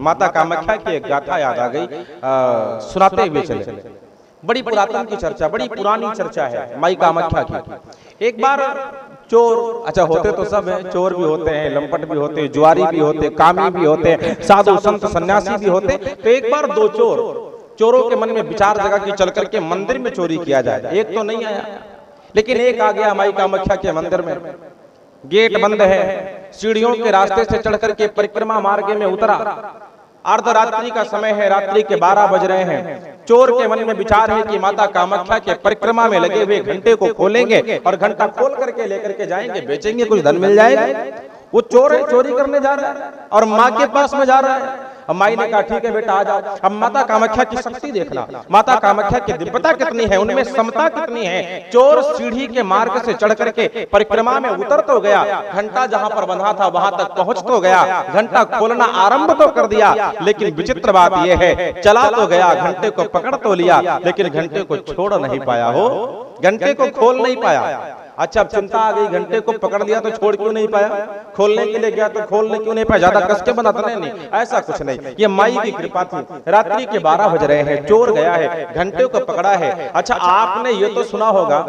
माता कामाख्या की एक गाथा याद आ गई, सुनाते हुए चले। बड़ी पुरातन की चर्चा, बड़ी पुरानी चर्चा है माई कामाख्या की। एक बार चोर, अच्छा होते तो सब हैं, चोर भी होते हैं, लंपट भी होते हैं, जुआरी भी होते, कामी भी होते, साधु संत सन्यासी भी होते। तो एक बार दो चोरों के मन में विचार जगा कि चल करके मंदिर में चोरी किया जाए। एक तो नहीं आया, लेकिन एक आ गया माई कामाख्या के मंदिर में। गेट बंद है, सीढ़ियों के रास्ते से चढ़ करके परिक्रमा मार्ग में उतरा। अर्धरात्रि का समय है, रात्रि के 12 बज रहे हैं। चोर के मन में विचार है कि माता कामाख्या के परिक्रमा में लगे हुए घंटे को खोलेंगे और घंटा खोल करके लेकर के जाएंगे, बेचेंगे, कुछ धन मिल जाएगा। वो चोर है, चोरी करने जा रहा है और माँ के पास में जा रहा है। अब माई ने कहा ठीक है बेटा आ जाओ। अब माता कामाख्या की शक्ति देखना, माता कामाख्या की दिव्यता कितनी है, उनमें समता कितनी है। चोर सीढ़ी के मार्ग से चढ़ करके परिक्रमा में उतर तो गया, घंटा जहां पर बंधा था वहां तक पहुंच तो गया, घंटा खोलना आरंभ तो कर दिया। लेकिन विचित्र बात यह है, चला तो गया, घंटे को पकड़ तो लिया, लेकिन घंटे को छोड़ नहीं पाया, हो घंटे को खोल नहीं पाया। अच्छा अब चिंता आ गई, घंटे को पकड़ लिया तो छोड़ क्यों नहीं पाया, खोलने के लिए गया तो खोलने क्यों नहीं पाया, ज्यादा कस के बना तो नहीं, ऐसा कुछ नहीं, ये माई की कृपा थी। रात्रि के 12 बज रहे हैं, चोर गया है, घंटे को पकड़ा है। अच्छा आपने ये तो सुना होगा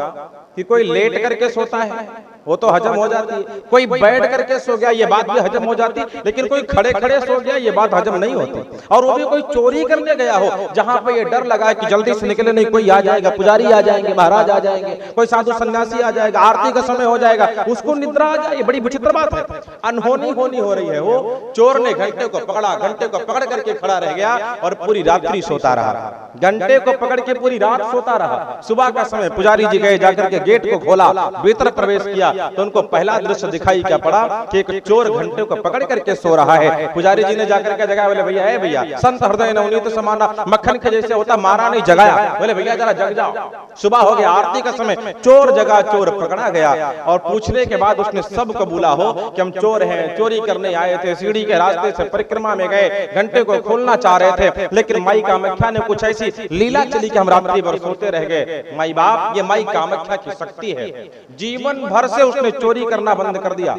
कि कोई लेट करके सोता है, वो तो हजम हो जाती है, कोई बैठ करके सो गया, ये बात भी हजम हो जाती, लेकिन कोई खड़े खड़े सो गया, ये बात हजम नहीं होती। और वो भी कोई चोरी करने गया हो, जहां पे ये डर लगा है कि जल्दी से निकले नहीं, कोई आ जाएगा, पुजारी आ जाएंगे, महाराज आ जाएंगे, कोई साधु सन्यासी आ जाएगा, आरती का समय हो जाएगा, उसको निद्रा आ जाए। बड़ी विचित्र बात है, अनहोनी होनी हो रही है। वो चोर ने घंटे को पकड़ा, घंटे को पकड़ करके खड़ा रह गया और पूरी रात्रि सोता रहा, घंटे को पकड़ के पूरी रात सोता रहा। सुबह का समय पुजारी जी गए, जाकर के गेट को खोला, भीतर प्रवेश किया तो उनको पहला दृश्य दिखाई क्या पड़ा कि एक चोर घंटे को पकड़ करके सो रहा है। पुजारी जी ने जाकर के जगाया, बोले भैया है भैया, संत हृदय नवनीत समाना, मक्खन के जैसे होता, मारा नहीं जगाया। बोले भैया जरा जग जाओ, सुबह हो गया, आरती का समय। चोर जगा, चोर पकड़ा गया और पूछने के बाद उसने सब कबूला हो कि हम चोर हैं, चोरी करने आए थे, सीढ़ी के रास्ते से परिक्रमा में गए, घंटे को खोलना चाह रहे थे, लेकिन माई कामाख्या ने कुछ ऐसी लीला चली कि हम रात्रि भर सोते रह गए। माई बाप, ये माई कामाख्या की शक्ति है। जीवन भर से उसने चोरी करना बंद कर दिया,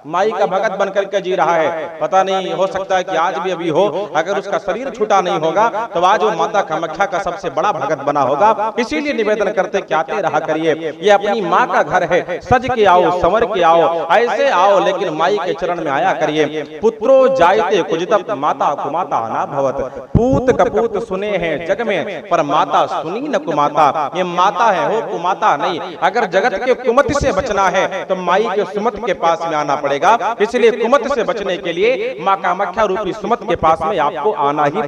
माई का भगत बन करके जी रहा है। पता नहीं, हो सकता है कि आज भी अभी हो, अगर उसका शरीर छूटा नहीं होगा तो आज वो माता कामाख्या का सबसे बड़ा भगत बना होगा। इसीलिए निवेदन करते कि आते रहा करिए, ये अपनी माँ का घर है, सज के आओ, संवर के आओ, ऐसे आओ, लेकिन माई के चरण में आया करिए। पुत्रो जायते कुजितप माता कुमाता ना भवत, पूत कपूत सुने हैं जग में, पर माता सुनी न कुमाता। ये माता है, हो कुमाता नहीं। अगर जगत के कुमति से बचना है तो माई के सुमत के पास में आना पड़ेगा। इसलिए कुमत से बचने के लिए माँ कामाख्या रूपी सुमत के पास में आपको आना ही